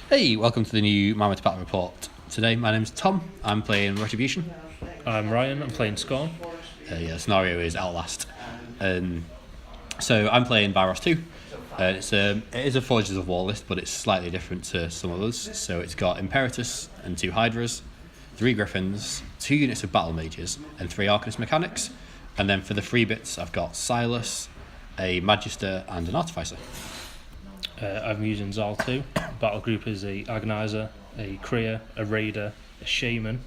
Hey, welcome to the new Mammoth Battle Report. Today, my name's Tom. I'm playing Retribution. I'm Ryan. I'm playing Skorne. The scenario is Outlast. So I'm playing Vyros 2. It is a Forges of War list, but it's slightly different to some others. So it's got Imperatus and 2 Hydras, 3 Griffins, 2 units of Battle Mages, and 3 Arcanist Mechanics. And then for the free bits, I've got Sylys, a Magister, and an Artificer. I'm using Zaal 2. Battlegroup is a Agonizer, a Krea, a Raider, a Shaman,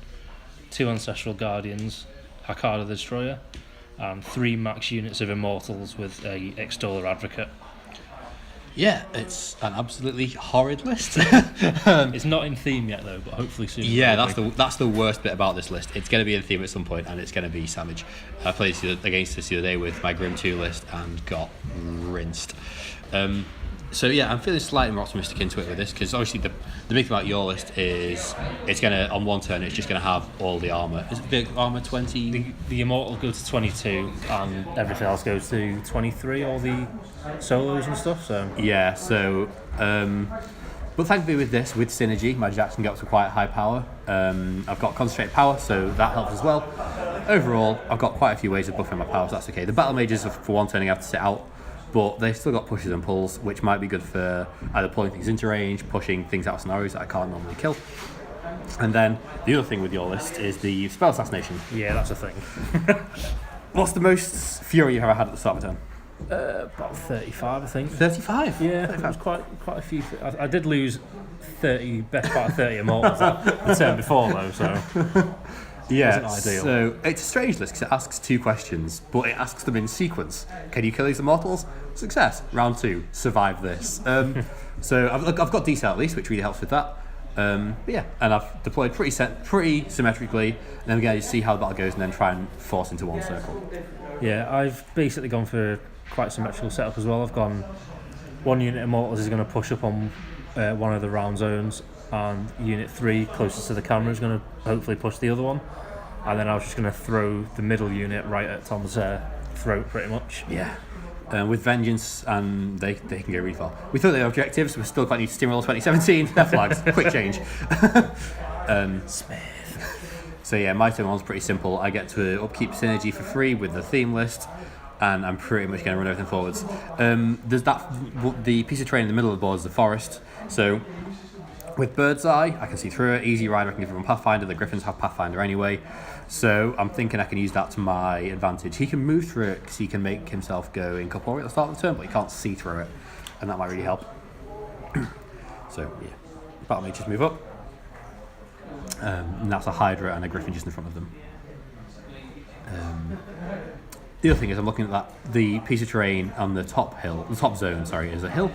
2 Ancestral Guardians, Hakaar the Destroyer, and 3 max units of Immortals with a Extoller Advocate. Yeah, it's an absolutely horrid list. It's not in theme yet though, but hopefully soon. Yeah, that's the worst bit about this list. It's going to be in theme at some point, and it's going to be savage. I played against this the other day with my Grim 2 list and got rinsed. So yeah, I'm feeling slightly more optimistic into it with this, because obviously the big thing about your list is it's going to, on one turn, it's just going to have all the armour. Is it big armour 20? The Immortal goes to 22 and everything else goes to 23, all the solos and stuff. So yeah, so but thankfully with this, with synergy, my jacks can get up to quite high power. I've got concentrated power, so that helps as well. Overall, I've got quite a few ways of buffing my power, so that's okay. The battle mages, for one turning, have to sit out, but they've still got pushes and pulls, which might be good for either pulling things into range, pushing things out of scenarios that I can't normally kill. And then the other thing with your list is the spell assassination. yeah, that's a thing. What's the most fury you've ever had at the start of a turn? About 35, I think. 35? Yeah, 35. It was quite a few. I did lose 30, best part of 30 Immortals the turn before though, so Yeah, wasn't ideal. So it's a strange list because it asks 2 questions, but it asks them in sequence. Can you kill these Immortals? Success. Round 2. Survive this. So I've got decent at least, which really helps with that. But yeah, and I've deployed pretty symmetrically, and then we're going to see how the battle goes and then try and force into one circle. Yeah, I've basically gone for quite symmetrical setup as well. I've gone 1 unit Immortals is going to push up on one of the round zones, and unit 3 closest to the camera is going to hopefully push the other one, and then I was just going to throw the middle unit right at Tom's throat pretty much. Yeah. With Vengeance, and they can go really far. We thought they were objectives, we're still quite new to Steamroller 2017. They're flags. Quick change. Smith. So yeah, my turn one's pretty simple. I get to upkeep synergy for free with the theme list, and I'm pretty much going to run everything forwards. There's the piece of terrain in the middle of the board is the forest. So with Bird's Eye, I can see through it. Easy Rider, I can give him Pathfinder. The Griffins have Pathfinder anyway. So I'm thinking I can use that to my advantage. He can move through it because he can make himself go incorporeal at the start of the turn, but he can't see through it, and that might really help. So yeah, Battle Mages move up. And that's a Hydra and a Griffin just in front of them. The other thing is I'm looking at the piece of terrain on the top zone, is a hill,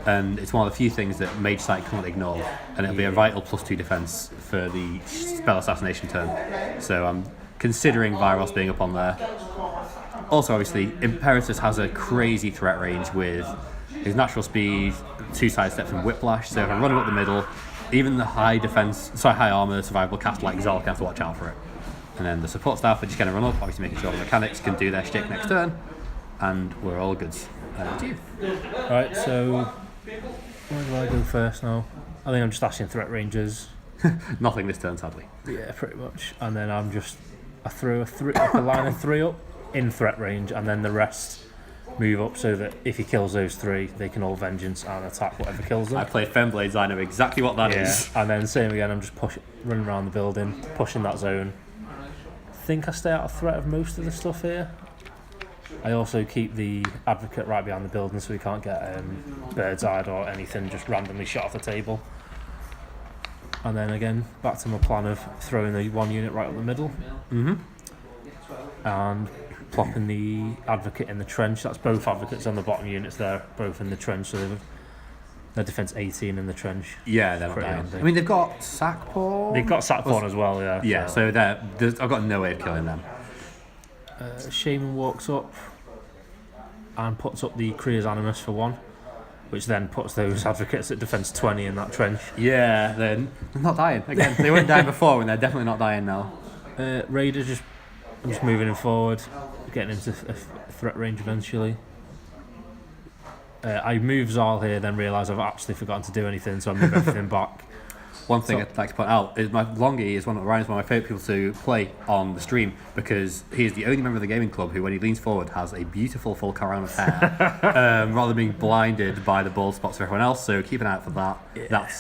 and it's one of the few things that Mage Sight can't ignore, and it'll be a vital +2 defense for the spell assassination turn. So I'm considering Vyros being up on there. Also, obviously, Imperatus has a crazy threat range with his natural speed, 2 sidesteps and whiplash, so if I'm running up the middle, even the high armor survivable cast like Zaal can have to watch out for it. And then the support staff are just going to run up, obviously making sure the mechanics can do their shtick next turn, and we're all good. To you. Right, so where do I go first now? I think I'm just asking threat ranges. Nothing this turn, sadly. Yeah, pretty much. And then I throw a line of 3 up in threat range, and then the rest move up so that if he kills those 3, they can all Vengeance and attack whatever kills them. I played Femblades, I know exactly what that is. And then same again, I'm just running around the building, pushing that zone. I think I stay out of threat of most of the stuff here. I also keep the Advocate right behind the building so we can't get Bird's Eye or anything just randomly shot off the table. And then again, back to my plan of throwing the 1 unit right up the middle. And plopping the Advocate in the trench. That's both Advocates on the bottom units there, both in the trench, so their defense 18 in the trench. Yeah, they're not dying. handy. I mean, they've got Sackpaw. They've got Sackpaw as well, yeah. Yeah, so I've got no way of killing them. Shaman walks up and puts up the Krea's Animus for 1, which then puts those Advocates at defense 20 in that trench. Yeah, they're not dying. Again, they weren't dying before, and they're definitely not dying now. Raider I'm just moving him forward, getting into threat range eventually. I move Zaal here, then realise I've actually forgotten to do anything, so I move everything back. One thing I'd like to point out is Longy is Ryan's one of my favourite people to play on the stream because he is the only member of the gaming club who, when he leans forward, has a beautiful full crown of hair, rather than being blinded by the bald spots of everyone else. So keep an eye out for that. Yeah. That's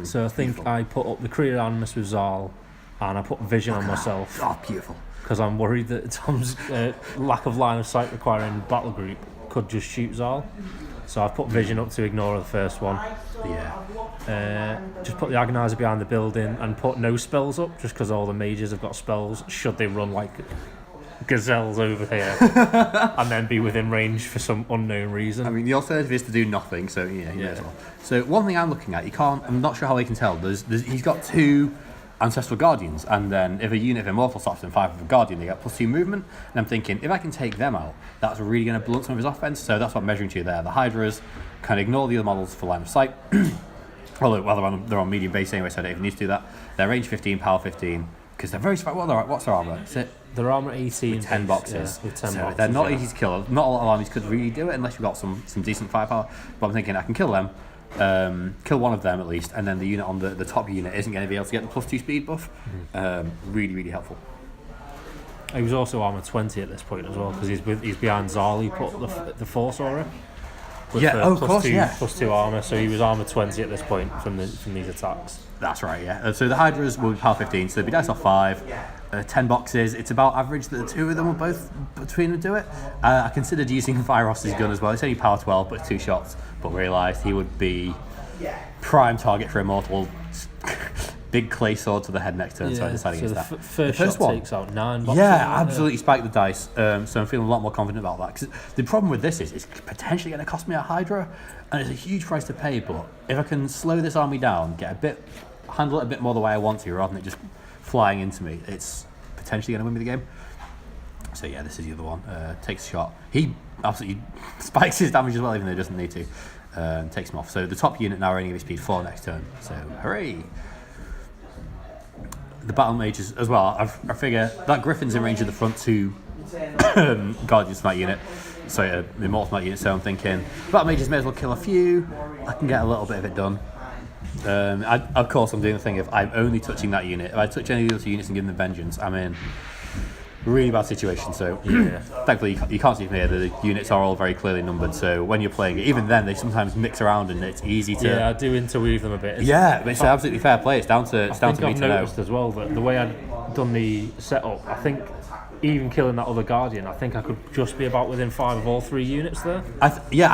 So I think beautiful. I put up the Krea Animus with Zaal, and I put Vision on myself Oh, beautiful. because I'm worried that Tom's lack of line of sight requiring Battlegroup could just shoot Zaal. So I've put Vision up to ignore the first one. Yeah. Just put the Agonizer behind the building and put no spells up just because all the mages have got spells should they run like gazelles over here and then be within range for some unknown reason. I mean, the alternative is to do nothing, so you may as well. So one thing I'm looking at, I'm not sure how they can tell, he's got 2 Ancestral Guardians, and then if a unit of Immortals stops in 5 of a Guardian, they get +2 movement, and I'm thinking, if I can take them out, that's really going to blunt some of his offense, so that's what I'm measuring to there. The Hydras can ignore the other models for line of sight, well, they're on medium base anyway, so I don't even need to do that. They're range 15, power 15, because they're very smart. What's their armour? Is it? Their armour 18 with 10 boxes. Yeah, with 10 so boxes. they're not easy to kill. Not a lot of armies could really do it unless you've got some decent firepower. But I'm thinking I can kill them, kill one of them at least, and then the unit on the top unit isn't going to be able to get the +2 speed buff. Really, really helpful. He was also armour 20 at this point as well because he's behind Zaal. He put the Force Aura. Of course, +2 armour, so he was armour 20 at this point from these attacks. That's right, yeah. So the Hydras will be power 15, so they'll be dice off 5, 10 boxes. It's about average that the 2 of them will both between them do it. I considered using Vyros' gun as well. It's only power 12, but it's 2 shots, but realised he would be prime target for Immortal. Big clay sword to the head next turn, so I decided against that. First shot one takes out 9 boxes. Yeah, absolutely spiked the dice, so I'm feeling a lot more confident about that. Because the problem with this is it's potentially going to cost me a Hydra, and it's a huge price to pay, but if I can slow this army down, handle it a bit more the way I want to, rather than it just flying into me, it's potentially going to win me the game. So yeah, this is the other one. Takes a shot. He absolutely spikes his damage as well, even though he doesn't need to. Takes him off. So the top unit now only going to be speed 4 next turn, so hooray! The battle mages as well. I figure that Griffin's in range of the front 2 Guardian Smite unit, the Immortal Smite unit. So I'm thinking battle mages may as well kill a few. I can get a little bit of it done. Of course, I'm doing the thing of I'm only touching that unit. If I touch any of the other units and give them vengeance, I'm in a really bad situation. So thankfully you can't see from here. The units are all very clearly numbered. So when you're playing it, even then they sometimes mix around and it's easy to. Yeah, I do interweave them a bit. It's absolutely fair play. It's down to me I've to know. noticed as well that the way I'd done the setup, I think even killing that other Guardian, I think I could just be about within 5 of all 3 units there. I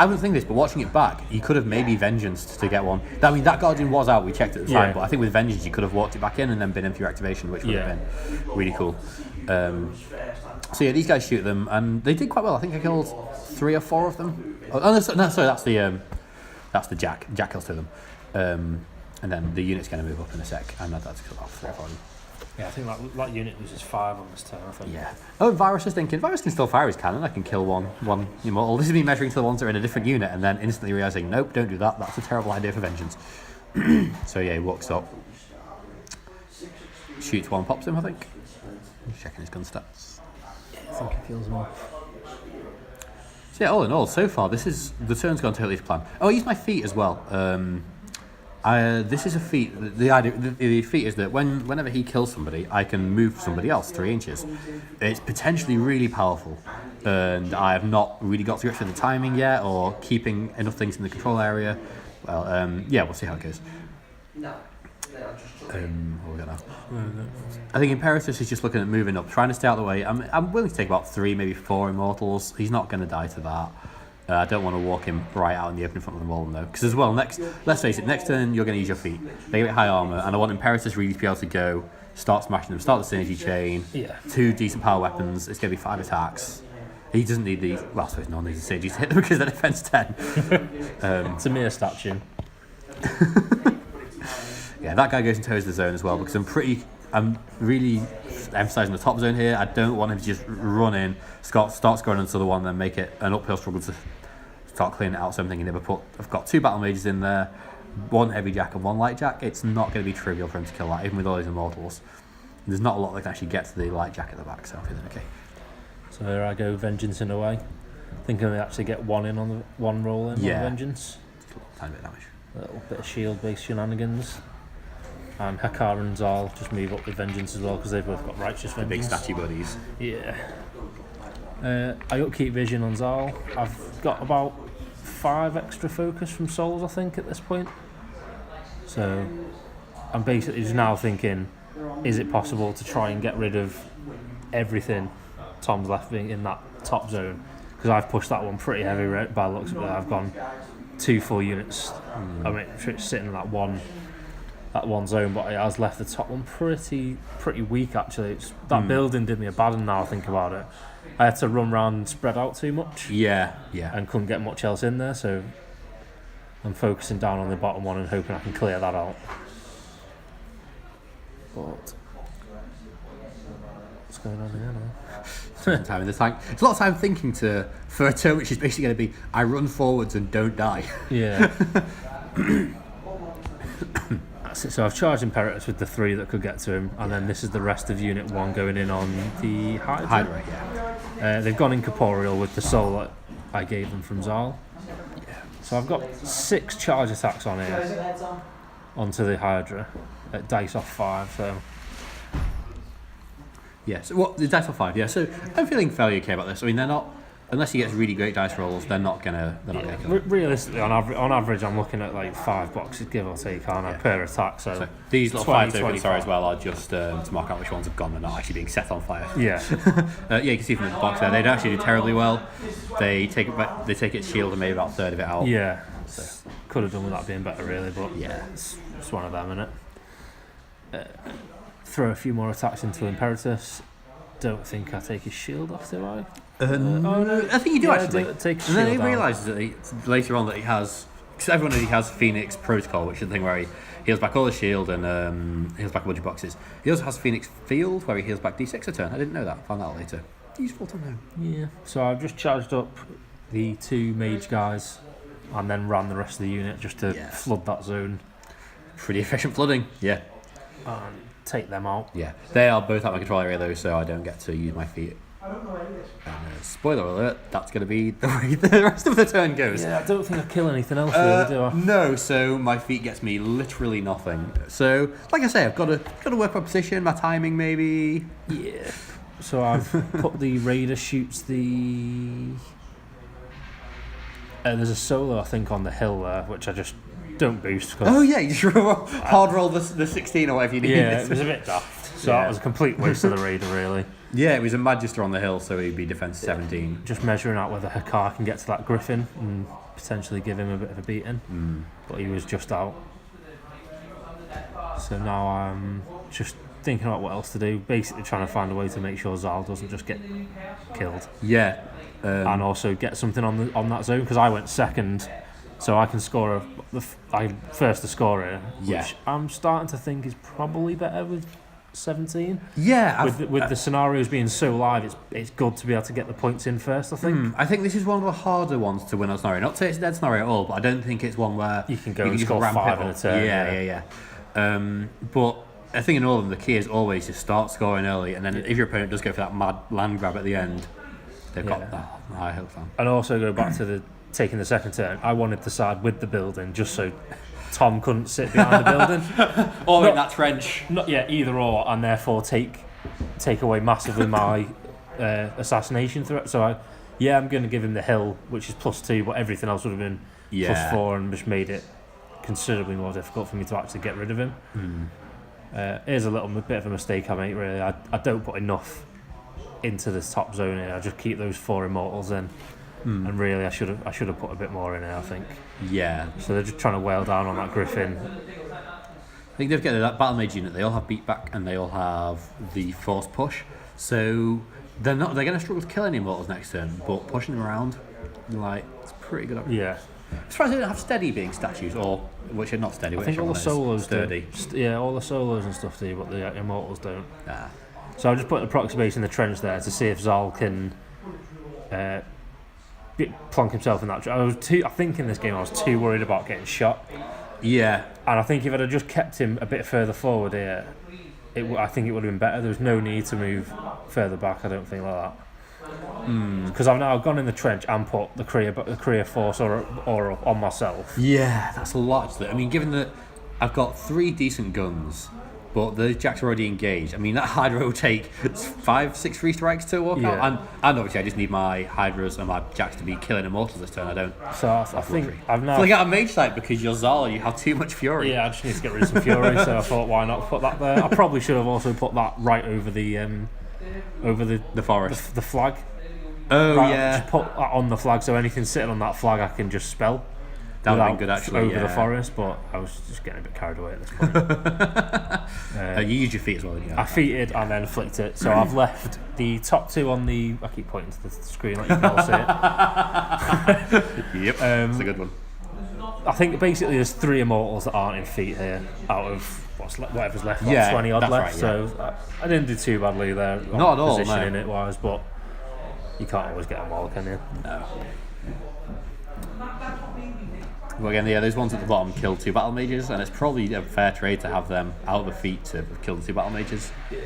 wouldn't think this, but watching it back, you could have maybe Vengeance to get one. I mean, that Guardian was out, we checked at the time, but I think with Vengeance you could have walked it back in and then been in for your activation, which would have been really cool. So yeah, these guys shoot them, and they did quite well. I think I killed 3 or 4 of them. Sorry, that's the Jack. Jack kills 2 of them. And then the unit's going to move up in a sec, and I'd like to kill off 3 or 4 of them. Yeah, I think that unit loses 5 on this turn, I think. Yeah. Oh, Vyros is thinking, Vyros can still fire his cannon. I can kill one Immortal. This is me measuring to the ones that are in a different unit and then instantly realising, nope, don't do that. That's a terrible idea for vengeance. So yeah, he walks up. Shoots one, pops him, I think. Just checking his gun stats. Yeah, I think he feels him off. So yeah, all in all, so far, the turn's gone totally to plan. Oh, I used my feat as well. This is a feat. The feat is that whenever he kills somebody, I can move somebody else 3 inches. It's potentially really powerful, and I have not really got to grips with the timing yet, or keeping enough things in the control area. Well, we'll see how it goes. What we got now? I think Imperatus is just looking at moving up, trying to stay out of the way. I'm willing to take about 3, maybe 4 Immortals. He's not going to die to that. I don't want to walk him right out in the open in front of the wall, though. Because as well, let's face it, next turn you're going to use your feet. They get high armour, and I want Imperatus really to be able to go, start smashing them, start the synergy chain, 2 decent power weapons, it's going to be 5 attacks. He doesn't need these, well, I suppose no one needs the synergy to hit them because they're defense 10. It's a mere statue. Yeah, that guy goes and toes the zone as well because I'm really emphasising the top zone here. I don't want him to just run in, start scoring onto the one, then make it an uphill struggle to start cleaning it out. So I'm thinking I've got 2 battle mages in there, 1 heavy jack and 1 light jack. It's not going to be trivial for him to kill that, even with all his Immortals. There's not a lot that can actually get to the light jack at the back, so I'm feeling okay. So here I go, vengeance in a way. Thinking we actually get one in on the one roll in Yeah. on Vengeance. Just a little tiny bit of damage. A little bit of shield-based shenanigans. And Hakaar and Zaal just move up with Vengeance as well because they've both got Righteous The big Vengeance. statue buddies. Yeah. I upkeep Vision on Zaal. I've got about 5 extra focus from Souls, I think, at this point. So I'm basically just now thinking, is it possible to try and get rid of everything Tom's left being in that top zone? Because I've pushed that one pretty heavy by the looks of it. I've gone 2 full units. I mean, it's sitting in that one zone, but it has left the top one pretty weak actually. That building did me a bad one now I think about it. I had to run around and spread out too much. Yeah. And couldn't get much else in there, so I'm focusing down on the bottom one and hoping I can clear that out. But what's going on here now? Time in the tank. It's a lot of time thinking for a turn which is basically going to be I run forwards and don't die. Yeah. That's it. So I've charged Imperatus with the 3 that could get to him, and then this is the rest of Unit 1 going in on the Hydra. Yeah. They've gone incorporeal with the soul that I gave them from Zaal. Yeah. So I've got 6 charge attacks on here onto the Hydra at dice off 5. So Yeah. So what the dice are 5? Yeah. So I'm feeling fairly okay about this. I mean, they're not. Unless he gets really great dice rolls, they're not gonna kill him. realistically, on average, I'm looking at like 5 boxes, give or take, per attack. So These little 20, 5 tokens 25. as well are just to mark out which ones have gone and not actually being set on fire. Yeah. Yeah, you can see from the box there, they don't actually do terribly well. They take its shield and maybe about a third of it out. Yeah. Could have done with that being better, really, but Yeah. it's one of them, innit? Throw a few more attacks into Imperatus. Don't think I take his shield off, do I? No, I think you do actually. Take his And then shield he down. realises that later on that he has, because everyone knows he has Phoenix Protocol, which is the thing where he heals back all the shield and heals back a bunch of boxes. He also has Phoenix Field where he heals back D6 a turn. I didn't know that. Found that out later. Useful to know. Yeah. So I've just charged up the 2 mage guys and then ran the rest of the unit just to flood that zone Pretty efficient flooding. Yeah. and take them out. Yeah. They are both out my control area though, so I don't get to use my feet. And spoiler alert, that's going to be the way the rest of the turn goes. Yeah, I don't think I kill anything else really, do I? No, so my feet gets me literally nothing. So, like I say, I've got to work my position, my timing maybe. Yeah. So I've put the Raider shoots the... there's a solo, I think, on the hill there, which I just don't boost. Oh yeah, you just hard roll the 16 or whatever you need. Yeah, it was a bit daft. So that was a complete waste of the Raider, really. Yeah, it was a Magister on the hill, so he'd be defense 17. Just measuring out whether Hakaar can get to that Griffin and potentially give him a bit of a beating. But he was just out. So now I'm just thinking about what else to do. Basically trying to find a way to make sure Zaal doesn't just get killed. Yeah. And also get something on that zone, because I went second. So I can score first the scorer, which I'm starting to think is probably better with 17. Yeah. With the scenarios being so live, it's good to be able to get the points in first, I think. I think this is one of the harder ones to win on scenario. Not to say it's a dead scenario at all, but I don't think it's one where You can go and just score ramp 5 it in a up. turn. Yeah. But I think in all of them, the key is always to start scoring early, and then if your opponent does go for that mad land grab at the end, they've got that high hopes on. And also go back to the taking the second turn. I wanted to side with the building just so Tom couldn't sit behind the building. Or in that trench. Not either or, and therefore take away massively my assassination threat. So I'm going to give him the hill, which is +2, but everything else would have been +4, and just made it considerably more difficult for me to actually get rid of him. Here's a little bit of a mistake I made, really. I don't put enough into this top zone here. I just keep those 4 Immortals in. And really, I should have put a bit more in here, I think. Yeah. So they're just trying to whale down on that Griffin. I think they've got that Battle Mage unit. They all have beat back and they all have the Force Push. So they're going to struggle to kill any Immortals next turn, but pushing them around, it's pretty good. Yeah. As far as they don't have steady being statues, or which are not steady. I think all the solos sturdy. do. All the solos and stuff do, but the Immortals don't. Ah. So I've just put a proxy base in the trench there to see if Zaal can plonk himself in that. I think in this game I was too worried about getting shot. Yeah. And I think if I'd have just kept him a bit further forward here, I think it would have been better. There was no need to move further back, I don't think, like that. Because I've now gone in the trench and put the Krea Force aura up on myself. Yeah, that's a lot. I mean, given that I've got 3 decent guns, but the Jacks are already engaged. I mean, that Hydra will take 5, 6 free strikes to walk out. And obviously, I just need my Hydras and my Jacks to be killing Immortals this turn. I don't. So I think I've now. Filling out a mage site because you're Zaal, you have too much fury. Yeah, I just need to get rid of some fury. So I thought, why not put that there? I probably should have also put that right over the forest, the flag. Oh right, yeah. Just put that on the flag, so anything sitting on that flag, I can just spell. That would have been good actually. Over the forest, but I was just getting a bit carried away at this point. You used your feet as well, didn't you? I feated and then flicked it, so I've left the top 2 on the. I keep pointing to the screen like you can all see it. Yep, that's a good one. I think basically there's 3 Immortals that aren't in feet here out of whatever's left. Yeah, 20 odd that's left. right, yeah. So I didn't do too badly there. Not at all, positioning no. it wise, but you can't always get them all, can you? No. Well, again, yeah, those ones at the bottom killed 2 battle mages, and it's probably a fair trade to have them out of the feet to kill the 2 battle mages. Yeah.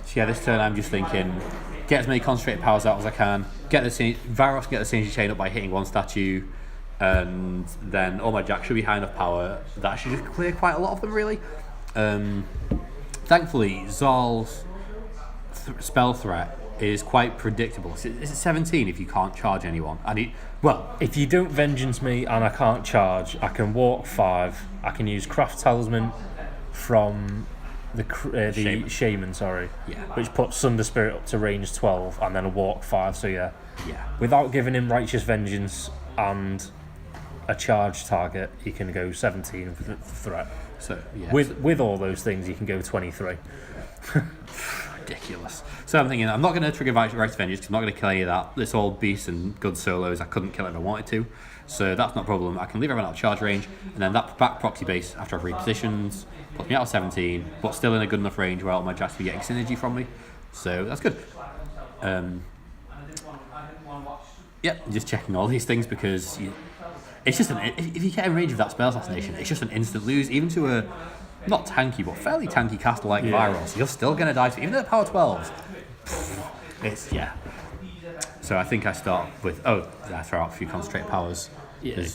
So yeah, this turn I'm just thinking, get as many concentrated powers out as I can, get the Vyros, get the synergy chain up by hitting 1 statue, and then all my Jacks should be high enough power that should just clear quite a lot of them, really. Thankfully, Zaal's spell threat is quite predictable. It's 17 if you can't charge anyone. If you don't vengeance me and I can't charge, I can walk 5. I can use Craft Talisman from the Shaman, which puts Sunder Spirit up to range 12 and then a walk 5. So yeah, without giving him Righteous Vengeance and a charge target, he can go 17 for the threat. So yeah, with all those things, you can go 23. Ridiculous. So I'm thinking I'm not going to trigger Righteous Vengeance because I'm not going to kill any of that. It's all beasts and good solos. I couldn't kill it if I wanted to, so that's not a problem. I can leave everyone out of charge range, and then that back proxy base after I've repositioned puts me out of 17, but still in a good enough range where all my Jacks will be getting synergy from me. So that's good. Just checking all these things because it's just if you get in range of that spell assassination, it's just an instant lose, even to a not tanky but fairly tanky caster like Vyros. You're still going to die to even at power 12s. So I think I start with I throw out a few concentrate powers. Yeah,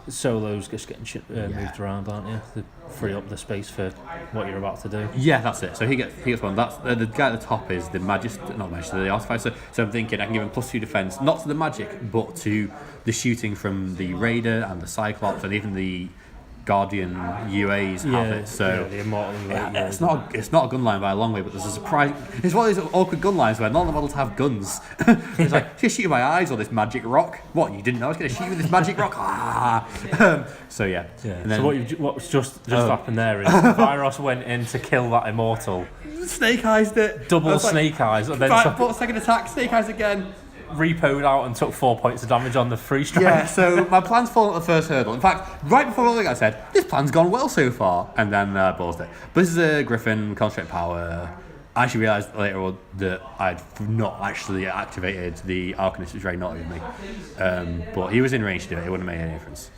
solos just getting moved around, aren't you? To free up the space for what you're about to do. Yeah, that's it. So he gets one. That's the guy at the top is the the artificer. So I'm thinking I can give him +2 defense, not to the magic, but to the shooting from the Raider and the Cyclops and even the Guardian UAs have it. So the Immortal it's not a gun line by a long way, but there's a surprise. It's one of those awkward gun lines where none of the models have guns. It's like, just shoot you in my eyes or this magic rock. What, you didn't know I was going to shoot you with this magic rock? So yeah. And then, so what's just happened there is Vyros went in to kill that Immortal. Snake eyes it. Double snake eyes. And then second attack, snake eyes again. Repoed out and took 4 points of damage on the free strike. Yeah, so my plan's fallen at the first hurdle. In fact, right before all I said, this plan's gone well so far, and then balls it. But this is a Griffin, concentrate power. I actually realised later on that I'd not actually activated the Arcanist, which was very naughty of me. But he was in range to do it, it wouldn't have made any difference.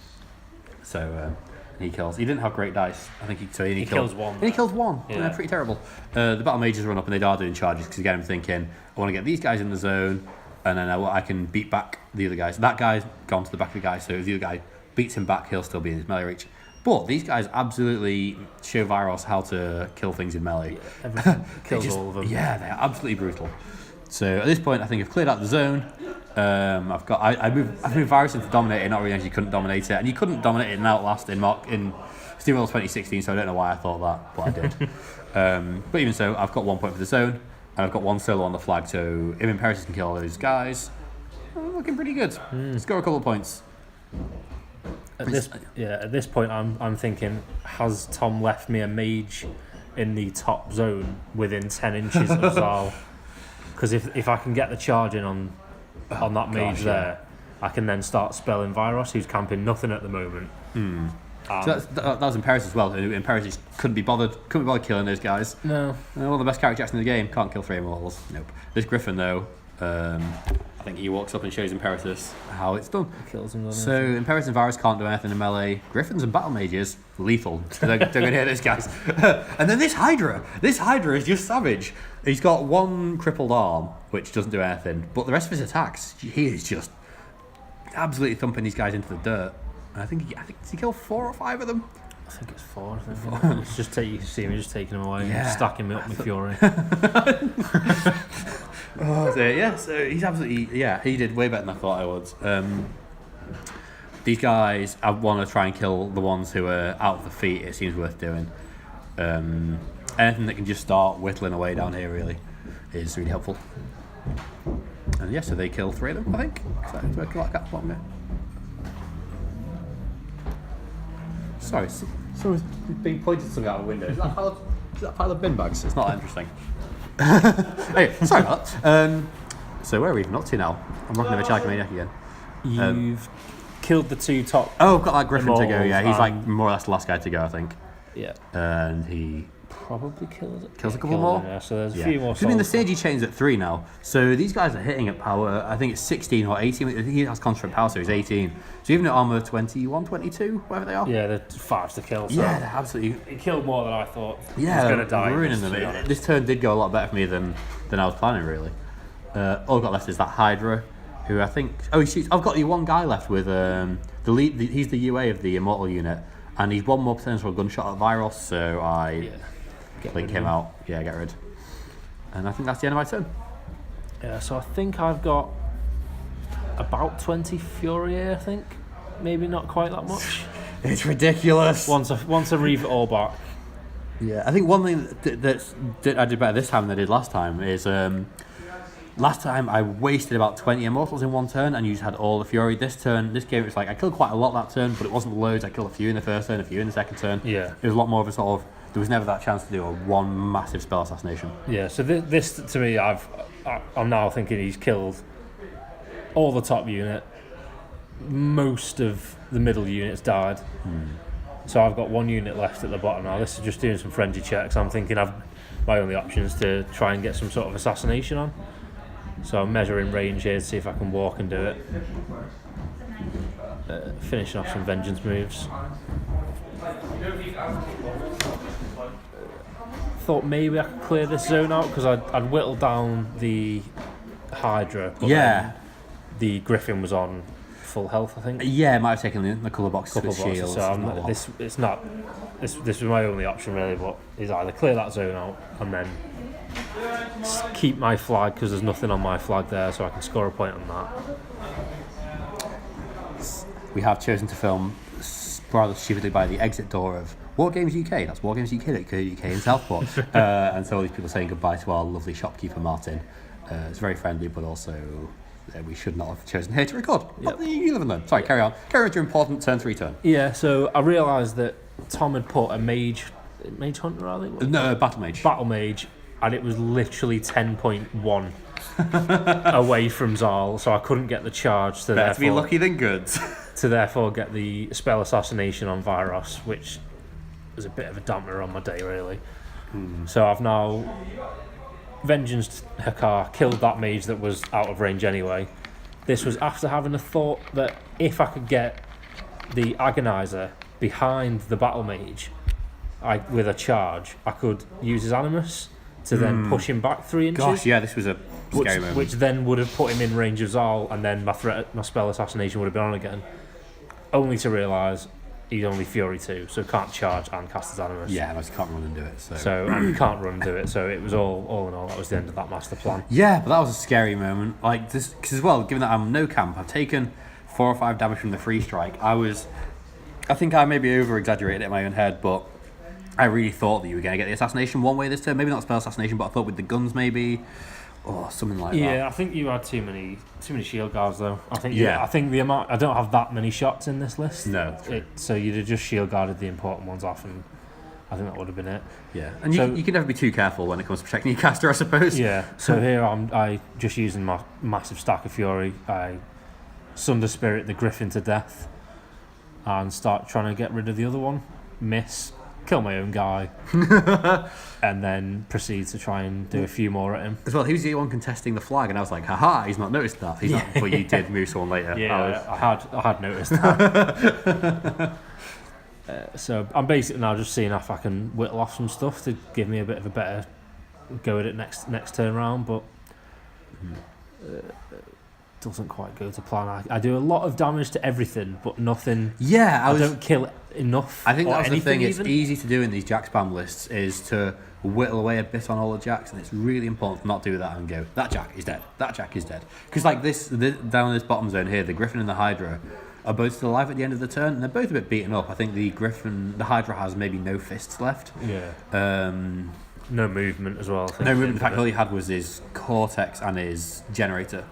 So he kills. He didn't have great dice. I think he kills 1. And he killed 1. Yeah, pretty terrible. The battle mages run up and they are doing charges because again I'm thinking I want to get these guys in the zone. And then I can beat back the other guys. That guy's gone to the back of the guy, so if the other guy beats him back, he'll still be in his melee reach. But these guys absolutely show Vyros how to kill things in melee. Yeah, everything kills all of them. Yeah, they're absolutely brutal. So at this point, I think I've cleared out the zone. I moved Vyros into Dominator, not realising you couldn't dominate it, and you couldn't dominate it in Outlast in Steamroller 2016. So I don't know why I thought that, but I did. But even so, I've got 1 point for the zone. And I've got 1 solo on the flag, so if Imperatus can kill all those guys, looking pretty good. Score a couple of points. At this point, I'm thinking, has Tom left me a mage in the top zone within 10 inches of Zaal? Because if I can get the charge in on that mage there, I can then start spelling Vyros, who's camping nothing at the moment. So that was Imperatus as well. Imperatus couldn't be bothered killing those guys. No. One of the best character jacks in the game. Can't kill 3 Immortals. Nope. This Griffin though, I think he walks up and shows Imperatus how it's done. Kills him. So Imperatus and Vyros can't do anything in melee. Griffins and battle mages, lethal. They're going to hit those guys. And then this Hydra is just savage. He's got one crippled arm, which doesn't do anything, but the rest of his attacks, he is just absolutely thumping these guys into the dirt. And I think does he kill 4 or 5 of them? I think it's 4. It's just you see me just taking him away, and stacking me up with fury. So he's absolutely he did way better than I thought I would. These guys, I want to try and kill the ones who are out of the feet. It seems worth doing. Anything that can just start whittling away down here really is really helpful. And so they kill 3 of them, I think. So I kill that cat bottom there. Sorry, someone's being pointed at something out of the window. Is that pile of bin bags? It's not that interesting. Hey, sorry about that. So where are we even up to now? I'm rocking over Charcomaniac again. You've killed the 2 top. Oh, I've got that Griffin to go, Immortals, he's like more or less the last guy to go, I think. Yeah. And he Probably kills a couple more. So there's a few more. I mean, the synergy chain's at 3 now. So these guys are hitting at power, I think it's 16 or 18. He has constant power, so he's 18. So even at armor 21, 22, whatever they are. Yeah, they're 5 to kill. So yeah, they're absolutely. He killed more than I thought. Yeah, he was going to die. Ruining them. This turn did go a lot better for me than I was planning, really. All I've got left is that Hydra, who I think. Oh, shoot! I've got the one guy left with the lead. He's the UA of the Immortal unit, and he's 1 more potential gunshot at Vyros. So I link him out. Yeah, get rid. And I think that's the end of my turn. Yeah, so I think I've got about 20 Fury here, I think. Maybe not quite that much. It's ridiculous. Once I reave it all back. Yeah, I think one thing that I did better this time than I did last time is last time I wasted about 20 Immortals in one turn and you just had all the Fury. This game it's like I killed quite a lot that turn, but it wasn't loads. I killed a few in the first turn, a few in the second turn. Yeah. It was a lot more of a sort of, there was never that chance to do a one massive spell assassination. Yeah, so this to me, I'm now thinking he's killed all the top unit. Most of the middle units died. So I've got 1 unit left at the bottom now. This is just doing some frenzy checks. I'm thinking my only option is to try and get some sort of assassination on. So I'm measuring range here to see if I can walk and do it. Finishing off some vengeance moves. Thought maybe I could clear this zone out because I'd whittled down the Hydra. But then the Griffin was on full health, I think. Yeah, it might have taken the colour boxes with shields. So this was my only option really, but is either clear that zone out and then keep my flag because there's nothing on my flag there, so I can score a point on that. We have chosen to film rather stupidly by the exit door of War Games UK. That's War Games UK in Southport. And so all these people saying goodbye to our lovely shopkeeper Martin. It's very friendly, but also we should not have chosen here to record. Yep. But you live and learn. Sorry, carry on. Carry on to your important turn 3 turn. Yeah, so I realised that Tom had put a mage hunter, I think. No, battle mage. Battle mage, and it was literally 10.1 away from Zaal, so I couldn't get the charge. Better to be lucky than good. To therefore get the spell assassination on Vyros, which was a bit of a dampener on my day, really. So I've now vengeanced Hakaar, killed that mage that was out of range anyway. This was after having a thought that if I could get the Agonizer behind the battle mage with a charge, I could use his Animus to then push him back 3 inches. Gosh, yeah, this was a scary moment. Which then would have put him in range of Zaal, and then my spell assassination would have been on again. Only to realise he's only Fury 2, so can't charge and cast his Animus. Yeah, and I just can't run and do it. And you can't run and do it, so it was all in all, that was the end of that master plan. Yeah, but that was a scary moment. Like this, because as well, given that I'm no camp, I've taken 4 or 5 damage from the free strike. I think I maybe over-exaggerated it in my own head, but I really thought that you were going to get the assassination one way this turn. Maybe not spell assassination, but I thought with the guns maybe, or something like that. Yeah, I think you had too many shield guards though. I think the amount, I don't have that many shots in this list. No, so you'd have just shield guarded the important ones off, and I think that would have been it. Yeah, and you can never be too careful when it comes to protecting your caster, I suppose. Yeah. So here I just using my massive stack of fury. I Sunder Spirit the Griffin to death, and start trying to get rid of the other one. Miss. kill my own guy, and then proceed to try and do a few more at him. As well, he was the one contesting the flag, and I was like, haha, he's not noticed that. He's not, but you did move someone later. Yeah, I had noticed that. So I'm basically now just seeing if I can whittle off some stuff to give me a bit of a better go at it next turn round, but doesn't quite go to plan. I do a lot of damage to everything, but nothing. Yeah, I don't kill enough. I think that's the thing. Even. It's easy to do in these Jack spam lists is to whittle away a bit on all the Jacks, and it's really important to not do that and go, that Jack is dead, that Jack is dead. Because like down in this bottom zone here, the Griffin and the Hydra are both still alive at the end of the turn, and they're both a bit beaten up. I think the Hydra has maybe no fists left. Yeah. No movement as well. I think. No movement. In fact, all he had was his Cortex and his Generator.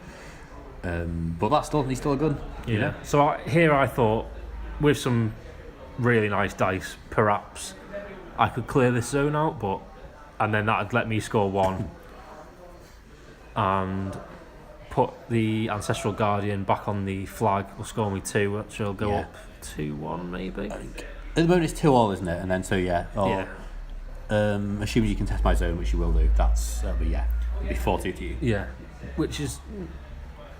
But he's still a gun. Yeah. You know? So I thought, with some really nice dice, perhaps I could clear this zone out, and then that'd let me score 1 and put the Ancestral Guardian back on the flag. Will score me 2, which will go up 2-1 maybe. At the moment it's 2-all, isn't it? And then assuming you can test my zone, which you will do, it'll be 4-2 to you. Yeah, which is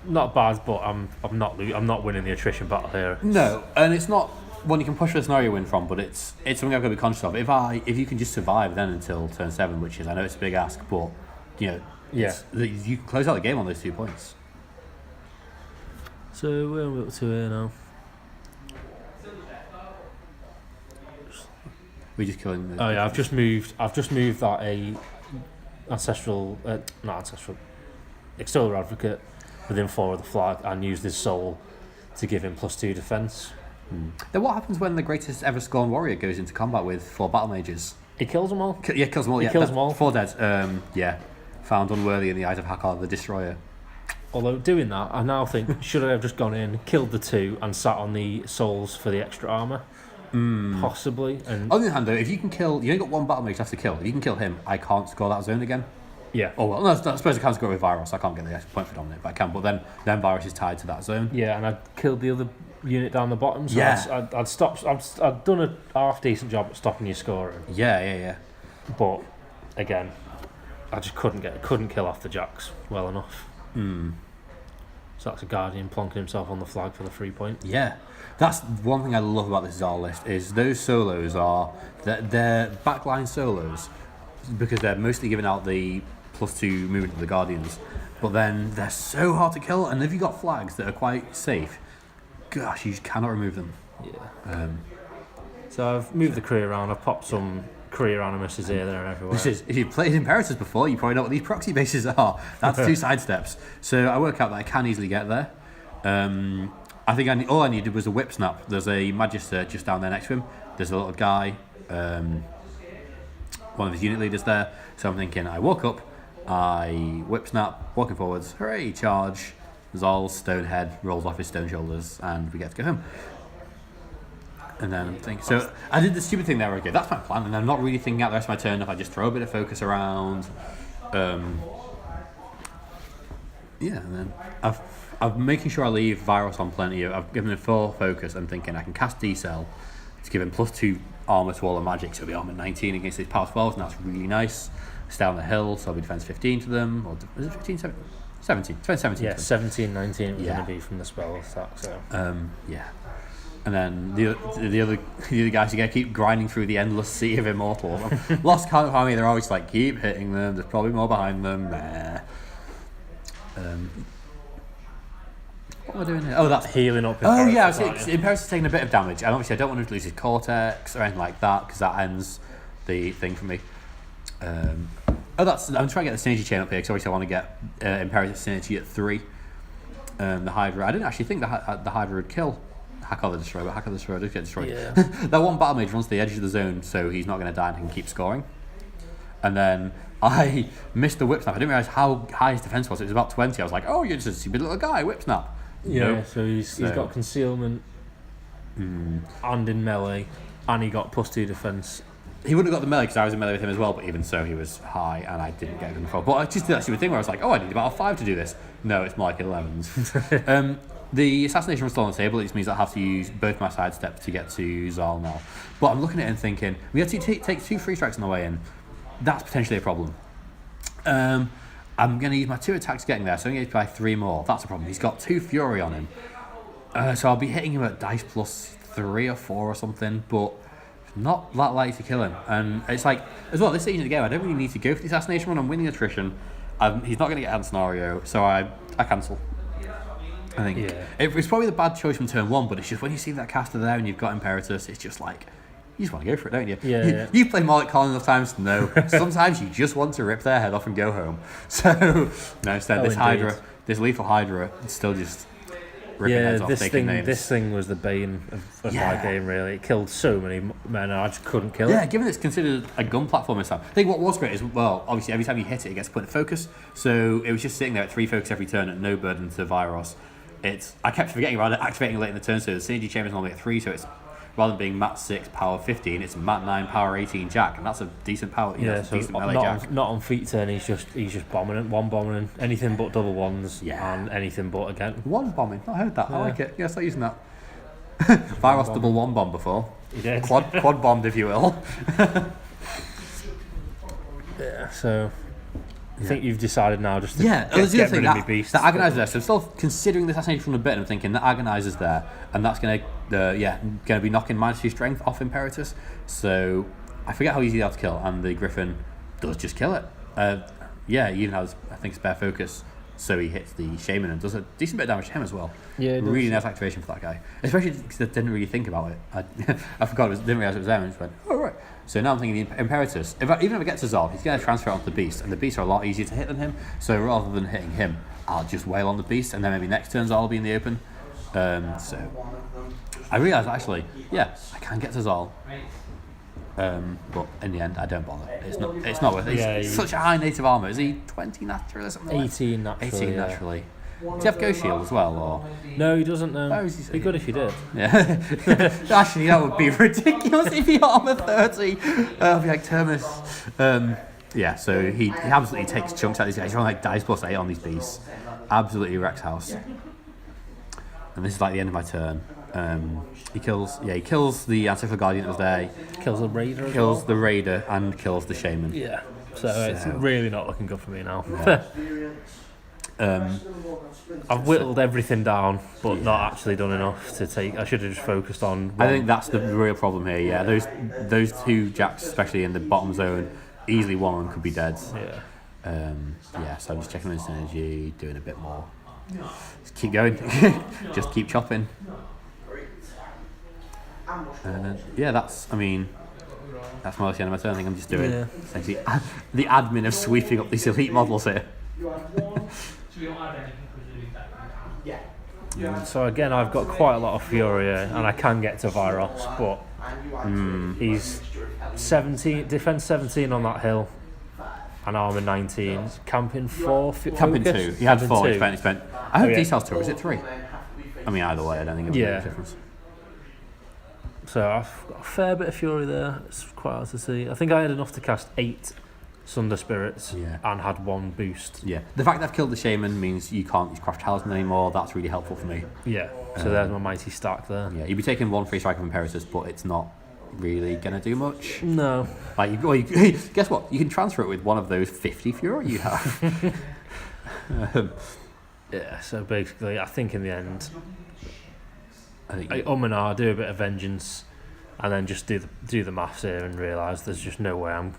not bad, but I'm not winning the attrition battle here. No, and it's not one you can push for a scenario win from, but it's something I've got to be conscious of. If you can just survive then until turn 7, which is, I know it's a big ask, but you can close out the game on those 2 points. So where are we up to here now? We're just killing. I've just moved that Extoller Advocate within 4 of the flag and used his soul to give him +2 defense. Then what happens when the greatest ever Skorne warrior goes into combat with 4 battle mages? He kills them all. Kills them all. He kills them all. 4 dead. Found unworthy in the eyes of Hakaar the Destroyer. Although doing that, I now think, should I have just gone in, killed the 2, and sat on the souls for the extra armor? Possibly. And on the other hand, though, if you can kill, you only got 1 battle mage left to kill. If you can kill him, I can't score that zone again. Yeah. Oh well, no, I suppose I can score with Vyros. I can't get the extra point for dominate, but I can. But then Vyros is tied to that zone. Yeah, and I'd killed the other unit down the bottom. So Yeah. I'd stopped. I'd done a half decent job at stopping you scoring. Yeah. But again, I just couldn't kill off the Jacks well enough. So that's a Guardian plonking himself on the flag for the 3 point. Yeah. That's one thing I love about this Zaal list is those solos are they're backline solos because they're mostly giving out the +2 movement to the Guardians, but then they're so hard to kill, and if you've got flags that are quite safe, gosh, you just cannot remove them. Yeah. So I've moved the Krea around. I've popped some Krea animuses here, there, and everywhere. If you've played Imperatus before, you probably know what these proxy bases are. That's 2 sidesteps. So I work out that I can easily get there. I think all I needed was a whip snap. There's a Magister just down there next to him. There's a little guy, one of his unit leaders there. So I'm thinking, I walk up, I whip snap, walking forwards, hooray, charge. Zaal's stone head rolls off his stone shoulders, and we get to go home. And then I'm thinking, so I did the stupid thing there. Okay, that's my plan, and I'm not really thinking out the rest of my turn. If I just throw a bit of focus around, and then I'm making sure I leave Vyros on plenty. I've given him full focus. I'm thinking I can cast D-Cell to give him +2 armor to all the magic, so it'll be armor 19 against his power 12s, and that's really nice. Stay on the hill, so I'll be defense 15 to them, or is it 15? 17. Defense 17. Yeah, 17, 19 it was going to be from the spell attack. So. And then the other guys are going to keep grinding through the endless sea of Immortals. Lost count of how many they're always like, keep hitting them, there's probably more behind them. What am I doing here? Oh, that's healing up. Imperatus is taking a bit of damage, and obviously I don't want him to lose his Cortex or anything like that, because that ends the thing for me. I'm trying to get the synergy chain up here, because obviously I want to get Imperatus synergy at 3. The Hydra, I didn't actually think the Hydra would kill Hakaar the Destroyer, but Hakaar the Destroyer does get destroyed. Yeah. That one battle mage runs to the edge of the zone, so he's not going to die and he can keep scoring. And then I missed the whip snap. I didn't realise how high his defense was. It was about 20. I was like, oh, you're just a stupid little guy, whip snap. Yeah, Nope. so he's got concealment and in melee, and he got +2 defense. He wouldn't have got the melee because I was in melee with him as well, but even so, he was high and I didn't get a good control. But I just did that stupid thing where I was like, oh, I need about a 5 to do this. No, it's more like 11s. The assassination was still on the table. It just means I have to use both my sidestep to get to Zaal now. But I'm looking at it and thinking, we have to take 2 free strikes on the way in. That's potentially a problem. I'm going to use my 2 attacks getting there, so I'm going to by 3 more. That's a problem. He's got 2 Fury on him. So I'll be hitting him at dice plus 3 or 4 or something, but not that likely to kill him. And it's like, as well, this stage of the game, I don't really need to go for the assassination run. I'm winning attrition. He's not going to get out scenario, so I cancel. I think it's probably the bad choice from turn 1, but it's just when you see that caster there and you've got Imperatus, it's just like, you just want to go for it, don't you? You've played Moloch Khan enough times to know sometimes you just want to rip their head off and go home. So, no, instead, this lethal Hydra, it's still just ripping heads off, taking names. This thing was the bane of my game, really. It killed so many men, and I just couldn't kill it. Yeah, given it's considered a gun platform this time. I think what was great is, well, obviously every time you hit it, it gets put in focus. So it was just sitting there at 3 focus every turn at no burden to Vyros. I kept forgetting about it, activating late in the turn, so the synergy chamber is normally at 3, so it's rather than being mat 6 power 15, it's mat 9 power 18 Jack, and that's a decent power. So decent melee Jack. Not on feet turn. He's just bombing, one bombing, anything but double ones, and anything but again. One bombing. I heard that. I like it. Yeah, start using that. Vyros double one bomb before. He did. Quad bombed, if you will. So. I think you've decided now just to get rid of my beast. The Agonizer there, so I'm still considering this assassination from a bit, and I'm thinking the Agonizer's there, and that's going to be knocking -2 strength off Imperatus. So I forget how easy they are to kill, and the Griffin does just kill it. He even has, I think, spare focus, so he hits the Shaman and does a decent bit of damage to him as well. Yeah, really nice activation for that guy, especially because I didn't really think about it. I forgot, didn't realize it was there, and just went, oh right. So now I'm thinking the Imperatus, even if I get to Zaal, he's going to transfer onto the Beast, and the Beasts are a lot easier to hit than him, so rather than hitting him, I'll just wail on the Beast, and then maybe next turn Zaal will be in the open. So I realised actually, I can get to Zaal, but in the end I don't bother. It's not worth it. He's such a high native armour. Is he 20 naturally or something? 18 naturally. 18 naturally. Does he have Ghost Shield as well? Or? No, he doesn't. It'd be good if he did. Yeah. Actually, that would be ridiculous if he armor 30. It'd be like Terminus. So he absolutely takes chunks out of these guys. He's on like dice plus 8 on these beasts. Absolutely wrecks house. And this is like the end of my turn. He kills the Ancestral Guardian that was there. Kills the Raider. Kills the Raider and kills the Shaman. Yeah. So it's really not looking good for me now. I've whittled everything down, but not actually done enough to take. I should have just focused on one. I think that's the real problem here. Yeah, those 2 Jacks, especially in the bottom zone, easily one of them could be dead. So I'm just checking his energy, doing a bit more. Just keep going. Just keep chopping. That's more or less the end of my turn. I think I'm just doing essentially the admin of sweeping up these elite models here. So again, I've got quite a lot of Fury here, and I can get to Vyros, but he's 17, defense 17 on that hill, and armor 19. Camping 4, camping 2. He had 4. He spent. I hope D-Cells 2. Or is it 3? I mean, either way, I don't think it'll make a difference. So I've got a fair bit of Fury there. It's quite hard to see. I think I had enough to cast 8 Sunder Spirits and had 1 boost. Yeah. The fact that I've killed the Shaman means you can't use Craft Talisman anymore. That's really helpful for me. Yeah. So there's my mighty stack there. Yeah, you'd be taking 1 free strike of Imperatus, but it's not really going to do much. No. Guess what? You can transfer it with one of those 50 Fury you have. So basically, I think in the end, I do a bit of vengeance, and then just do the maths here and realise there's just no way I'm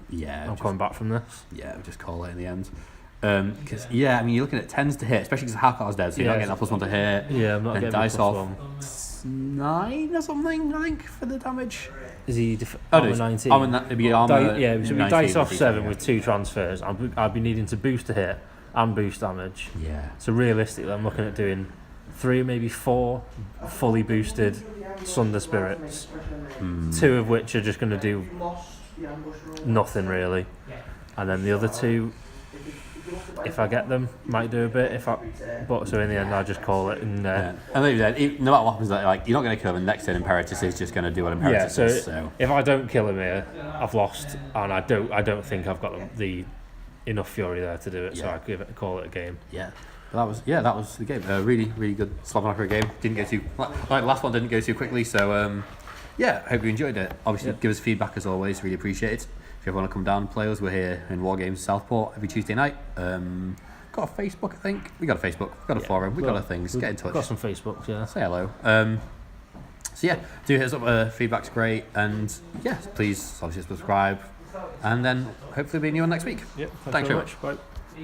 coming back from this. Yeah, just call it in the end. Because you're looking at 10s to hit, especially because Hakar's dead, so you're not getting that +1 to hit. Yeah, I'm not getting dice plus off 9 or something, I think, for the damage. Is he armor 19? It'd be armor. So we dice off 7 with 2 transfers. I'd be needing to boost a hit and boost damage. Yeah. So realistically, I'm looking at doing 3, maybe 4 fully boosted Sunder Spirits, 2 of which are just going to do nothing really, and then the other 2, if I get them, might do a bit. So in the end, I just call it. And maybe then, no matter what happens, you're not going to kill him. Next turn, Imperatus is just going to do what Imperatus is. So if I don't kill him here, I've lost, and I don't think I've got the enough Fury there to do it. So I call it a game. Yeah. that was the game. Really good Slobberknocker game. Didn't go too like the last one didn't go too quickly. So hope you enjoyed it. Obviously, give us feedback as always. Really appreciate it. If you ever want to come down and play us, we're here in War Games Southport every Tuesday night. Got a Facebook, I think. We got a Facebook. We've got a forum. We've got a things. Get in touch. Got some Facebooks, yeah. Say hello. Do hit us up. Feedback's great, and please obviously subscribe, and then hopefully be a new one next week. Yep. Thanks very very much. Bye.